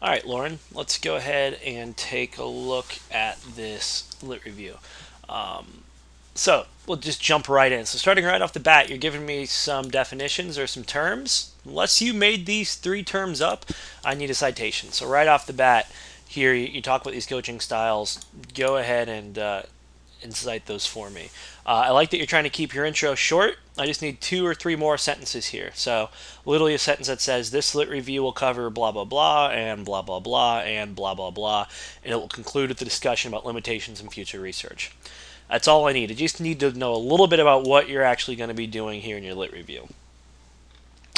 All right, Lauren, let's go ahead and take a look at this lit review. So we'll just jump right in. So starting right off the bat, you're giving me some definitions or some terms. Unless you made these three terms up, I need a citation. So right off the bat, here you talk about these coaching styles. Go ahead and cite those for me. I like that you're trying to keep your intro short. I just need two or three more sentences here. So, literally a sentence that says, "This lit review will cover blah, blah, blah, and blah, blah, blah, and blah, blah, blah," and it will conclude with the discussion about limitations in future research. That's all I need. I just need to know a little bit about what you're actually going to be doing here in your lit review.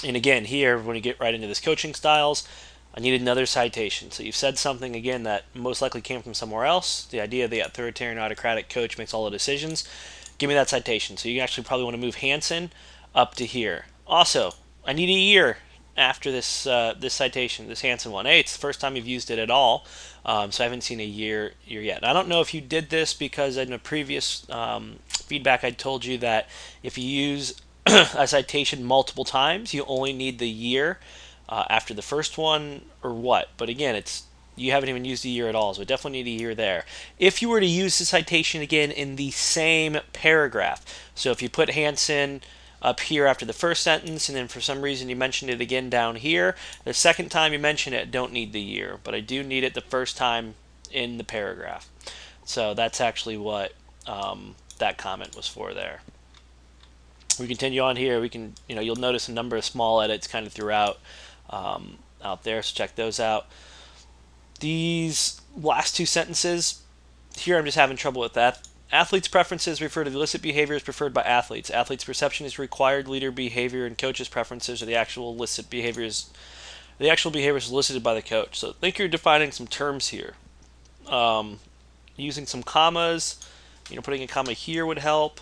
And again, here, when you get right into this coaching styles, I need another citation. So you've said something again that most likely came from somewhere else. The idea the authoritarian autocratic coach makes all the decisions. Give me that citation. So you actually probably want to move Hansen up to here. Also, I need a year after this citation, this Hansen one. Hey, it's the first time you've used it at all, so I haven't seen a year yet. And I don't know if you did this because in a previous feedback I told you that if you use a citation multiple times, you only need the year after the first one or what. But again, it's you haven't even used a year at all, so definitely need a year there. If you were to use the citation again in the same paragraph, so if you put Hansen up here after the first sentence, and then for some reason you mentioned it again down here, the second time you mention it, don't need the year, but I do need it the first time in the paragraph. So that's actually what that comment was for there. We continue on here. We can, you'll notice a number of small edits kind of throughout out there, so check those out. These last two sentences here, I'm just having trouble with that. Athletes' preferences refer to the illicit behaviors preferred by athletes. Athletes' perception is required leader behavior, and coaches' preferences are the actual illicit behaviors. The actual behaviors elicited by the coach. So I think you're defining some terms here. Using some commas, putting a comma here would help.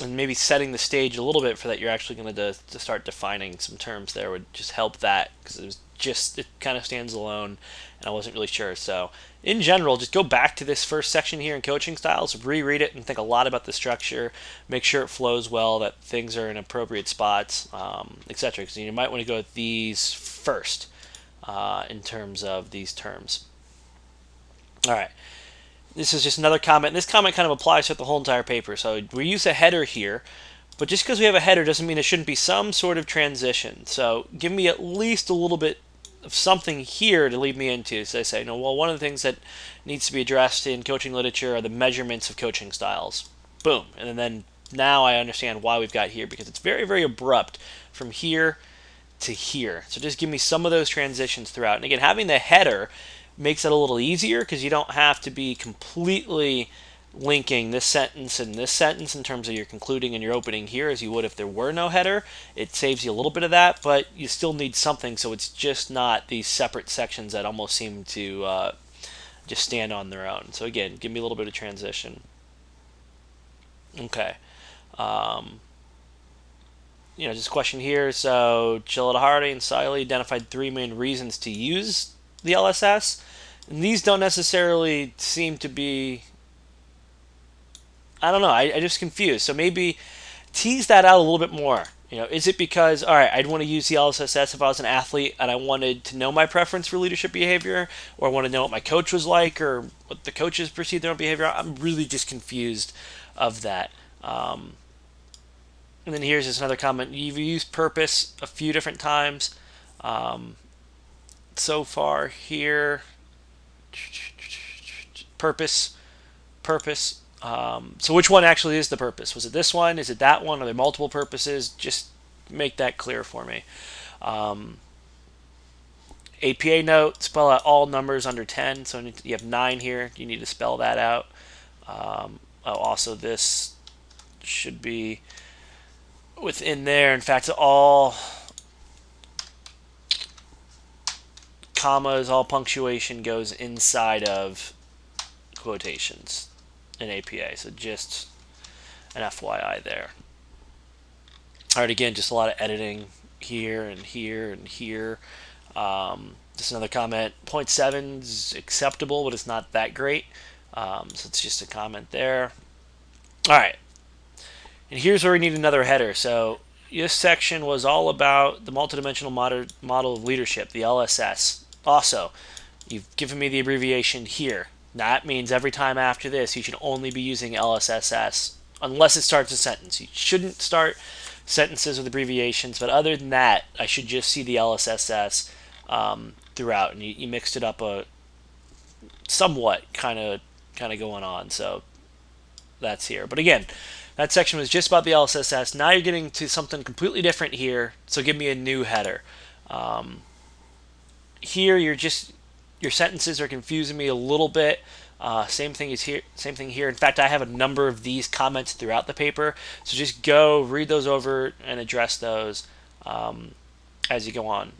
And maybe setting the stage a little bit for that you're actually going to start defining some terms there would just help that, because it kind of stands alone and I wasn't really sure. So in general, just go back to this first section here in coaching styles, reread it and think a lot about the structure, make sure it flows well, that things are in appropriate spots, etc. Because you might want to go with these first in terms of these terms. All right. This is just another comment. This comment kind of applies to the whole entire paper. So we use a header here, but just because we have a header doesn't mean there shouldn't be some sort of transition. So give me at least a little bit of something here to lead me into. So I say, one of the things that needs to be addressed in coaching literature are the measurements of coaching styles. Boom. And then now I understand why we've got here, because it's very, very abrupt from here to here. So just give me some of those transitions throughout. And again, having the header makes it a little easier because you don't have to be completely linking this sentence and this sentence in terms of your concluding and your opening here as you would if there were no header. It saves you a little bit of that, but you still need something, so it's just not these separate sections that almost seem to just stand on their own. So again, give me a little bit of transition. Okay. Just a question here. So Gillette Hardy and Siley identified three main reasons to use the LSS. And these don't necessarily seem to be, I don't know, I just confused. So maybe tease that out a little bit more. Is it because, all right, I'd want to use the LSS if I was an athlete and I wanted to know my preference for leadership behavior, or I want to know what my coach was like, or what the coaches perceive their own behavior? I'm really just confused of that. And then here's just another comment. You've used purpose a few different times so far here. Purpose. So which one actually is the purpose? Was it this one? Is it that one? Are there multiple purposes? Just make that clear for me. APA note, spell out all numbers under 10. So you have 9 here. You need to spell that out. Also, this should be within there. In fact, all commas, all punctuation goes inside of quotations in APA. So just an FYI there. All right, again, just a lot of editing here and here and here. Just another comment. 0.7 is acceptable, but it's not that great. So it's just a comment there. All right. And here's where we need another header. So this section was all about the multidimensional model of leadership, the LSS. Also, you've given me the abbreviation here. That means every time after this, you should only be using LSSS unless it starts a sentence. You shouldn't start sentences with abbreviations, but other than that, I should just see the LSSS throughout, and you mixed it up somewhat, kind of going on. So that's here. But again, that section was just about the LSSS. Now you're getting to something completely different here. So give me a new header. Here your sentences are confusing me a little bit. Same thing here. Same thing here. In fact, I have a number of these comments throughout the paper. So just go read those over and address those as you go on.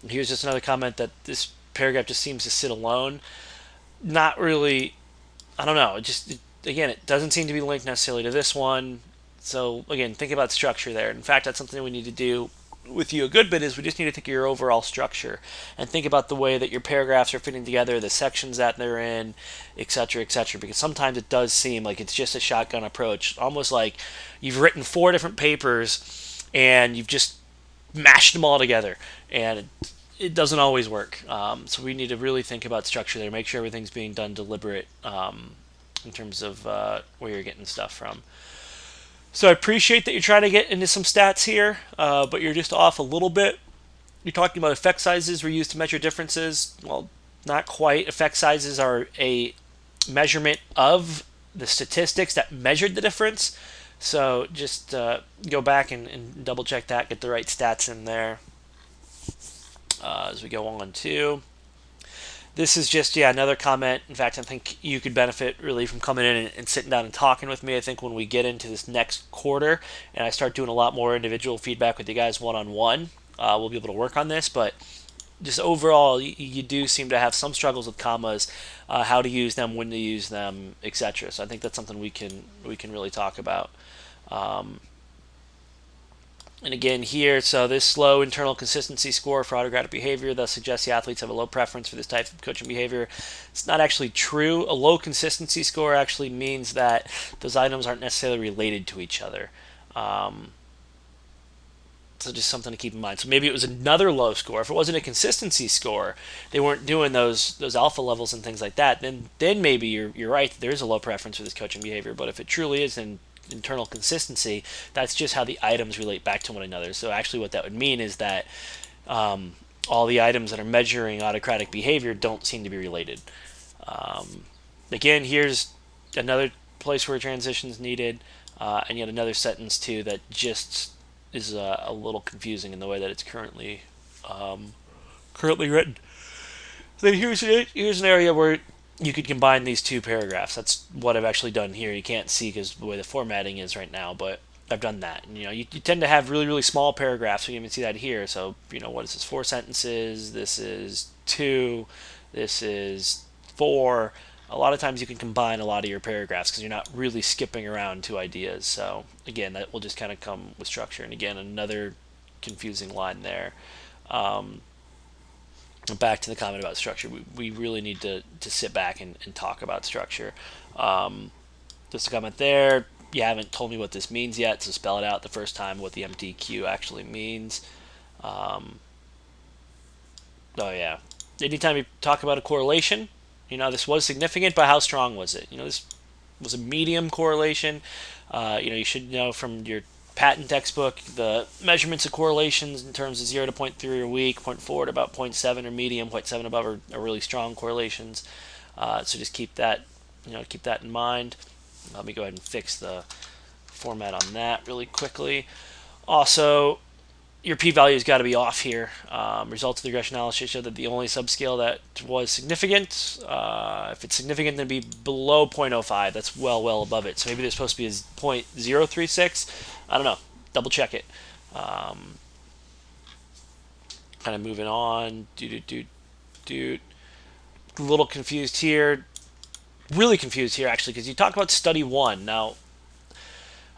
Here's just another comment that this paragraph just seems to sit alone. Not really. I don't know. Again, it doesn't seem to be linked necessarily to this one. So again, think about structure there. In fact, that's something we need to do with you a good bit. Is we just need to think of your overall structure and think about the way that your paragraphs are fitting together, the sections that they're in, etc., etc. Because sometimes it does seem like it's just a shotgun approach, almost like you've written 4 different papers and you've just mashed them all together, and it doesn't always work. So we need to really think about structure there, make sure everything's being done deliberate in terms of where you're getting stuff from. So I appreciate that you're trying to get into some stats here, but you're just off a little bit. You're talking about effect sizes were used to measure differences. Well, not quite. Effect sizes are a measurement of the statistics that measured the difference. So just go back and double check that, get the right stats in there as we go on too. This is just, another comment. In fact, I think you could benefit really from coming in and sitting down and talking with me. I think when we get into this next quarter and I start doing a lot more individual feedback with you guys one-on-one, we'll be able to work on this. But just overall, you do seem to have some struggles with commas, how to use them, when to use them, etc. So I think that's something we can really talk about. And again here, so this low internal consistency score for autocratic behavior thus suggests the athletes have a low preference for this type of coaching behavior. It's not actually true. A low consistency score actually means that those items aren't necessarily related to each other. So just something to keep in mind. So maybe it was another low score. If it wasn't a consistency score, they weren't doing those alpha levels and things like that, then maybe you're right, there is a low preference for this coaching behavior. But if it truly is in internal consistency, that's just how the items relate back to one another. So actually what that would mean is that all the items that are measuring autocratic behavior don't seem to be related. Again, here's another place where a transition is needed, and yet another sentence too that just is a little confusing in the way that it's currently written. Then here's an area where you could combine these 2 paragraphs. That's what I've actually done here. You can't see because the way the formatting is right now, but I've done that. And, you tend to have really, really small paragraphs. So you can even see that here. So, what is this? 4 sentences. This is 2. This is 4. A lot of times you can combine a lot of your paragraphs because you're not really skipping around 2 ideas. So, again, that will just kind of come with structure. And, again, another confusing line there. Back to the comment about structure, we really need to sit back and talk about structure. Just a comment there. You haven't told me what this means yet, so spell it out the first time what the MTQ actually means. Oh yeah. Anytime you talk about a correlation, this was significant, but how strong was it? This was a medium correlation. You should know from your patent textbook the measurements of correlations in terms of 0 to 0.3 are weak, 0.4 to about 0.7 are medium, 0.7 above are really strong correlations. So just keep that in mind. Let me go ahead and fix the format on that really quickly. Also, your p-value's got to be off here. Results of the regression analysis show that the only subscale that was significant, if it's significant, then be below 0.05. That's well above it. So maybe they're supposed to be as 0.036. I don't know. Double check it. Kind of moving on. A little confused here. Really confused here, actually, because you talk about study 1. Now,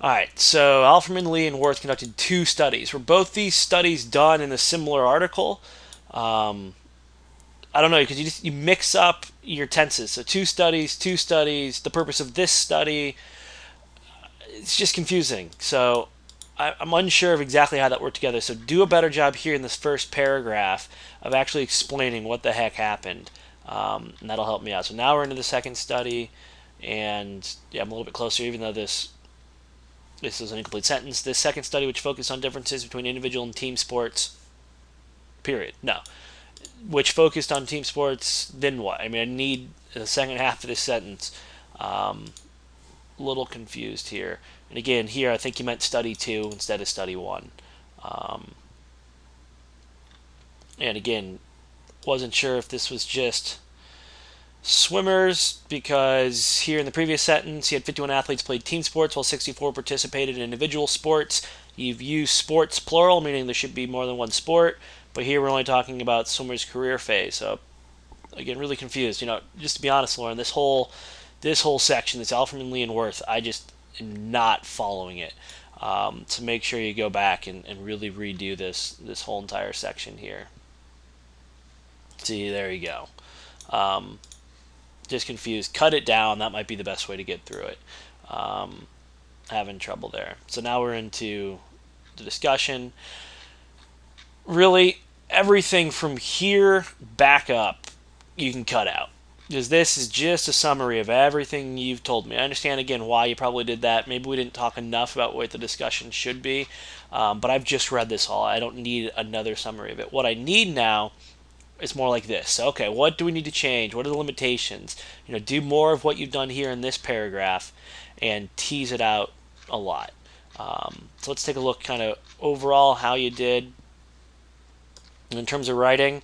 all right, so Alferman, Lee, and Worth conducted 2 studies. Were both these studies done in a similar article? I don't know, because you mix up your tenses. So 2 studies, the purpose of this study. It's just confusing. So I'm unsure of exactly how that worked together. So do a better job here in this first paragraph of actually explaining what the heck happened, and that'll help me out. So now we're into the second study, and yeah, I'm a little bit closer, even though this is an incomplete sentence. This second study, which focused on differences between individual and team sports, period. No, which focused on team sports. Then what? I mean, I need the second half of this sentence. A little confused here. And again, here I think you meant study 2 instead of study 1. Um, and again, wasn't sure if this was just swimmers, because here in the previous sentence, you had 51 athletes played team sports while 64 participated in individual sports. You've used sports plural, meaning there should be more than one sport. But here we're only talking about swimmers' career phase. So again, really confused. Just to be honest, Lauren, this whole section, this Alfred Lee and Worth, I just am not following it. To make sure you go back and really redo this whole entire section here. See, there you go. Just confused. Cut it down. That might be the best way to get through it. Having trouble there. So now we're into the discussion. Really, everything from here back up, you can cut out, because this is just a summary of everything you've told me. I understand, again, why you probably did that. Maybe we didn't talk enough about what the discussion should be, but I've just read this all. I don't need another summary of it. What I need now is more like this. So, okay, what do we need to change? What are the limitations? Do more of what you've done here in this paragraph and tease it out a lot. So let's take a look kind of overall how you did. And in terms of writing,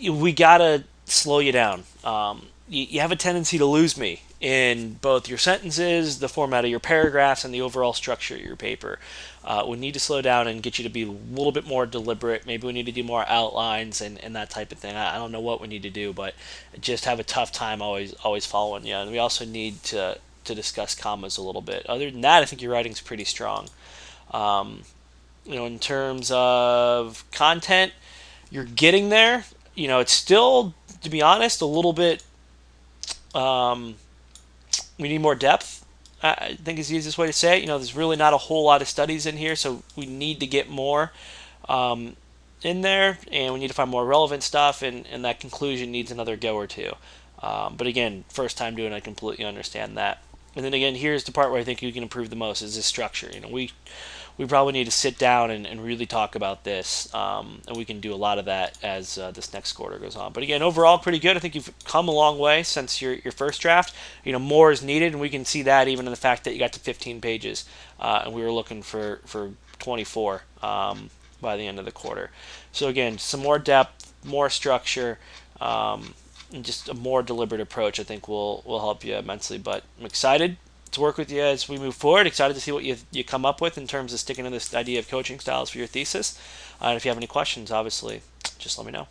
we gotta slow you down. You have a tendency to lose me in both your sentences, the format of your paragraphs, and the overall structure of your paper. We need to slow down and get you to be a little bit more deliberate. Maybe we need to do more outlines and that type of thing. I don't know what we need to do, but just have a tough time always following you. And we also need to discuss commas a little bit. Other than that, I think your writing's pretty strong. In terms of content, you're getting there. It's still, to be honest, a little bit. We need more depth, I think is the easiest way to say it. There's really not a whole lot of studies in here, so we need to get more in there, and we need to find more relevant stuff, and that conclusion needs another go or two. But again, first time doing it, I completely understand that. And then again, here's the part where I think you can improve the most is the structure. We probably need to sit down and really talk about this, and we can do a lot of that as this next quarter goes on. But again, overall, pretty good. I think you've come a long way since your first draft. More is needed, and we can see that even in the fact that you got to 15 pages, and we were looking for 24 by the end of the quarter. So again, some more depth, more structure, and just a more deliberate approach, I think will help you immensely. But I'm excited to work with you as we move forward. Excited to see what you come up with in terms of sticking to this idea of coaching styles for your thesis. And if you have any questions, obviously, just let me know.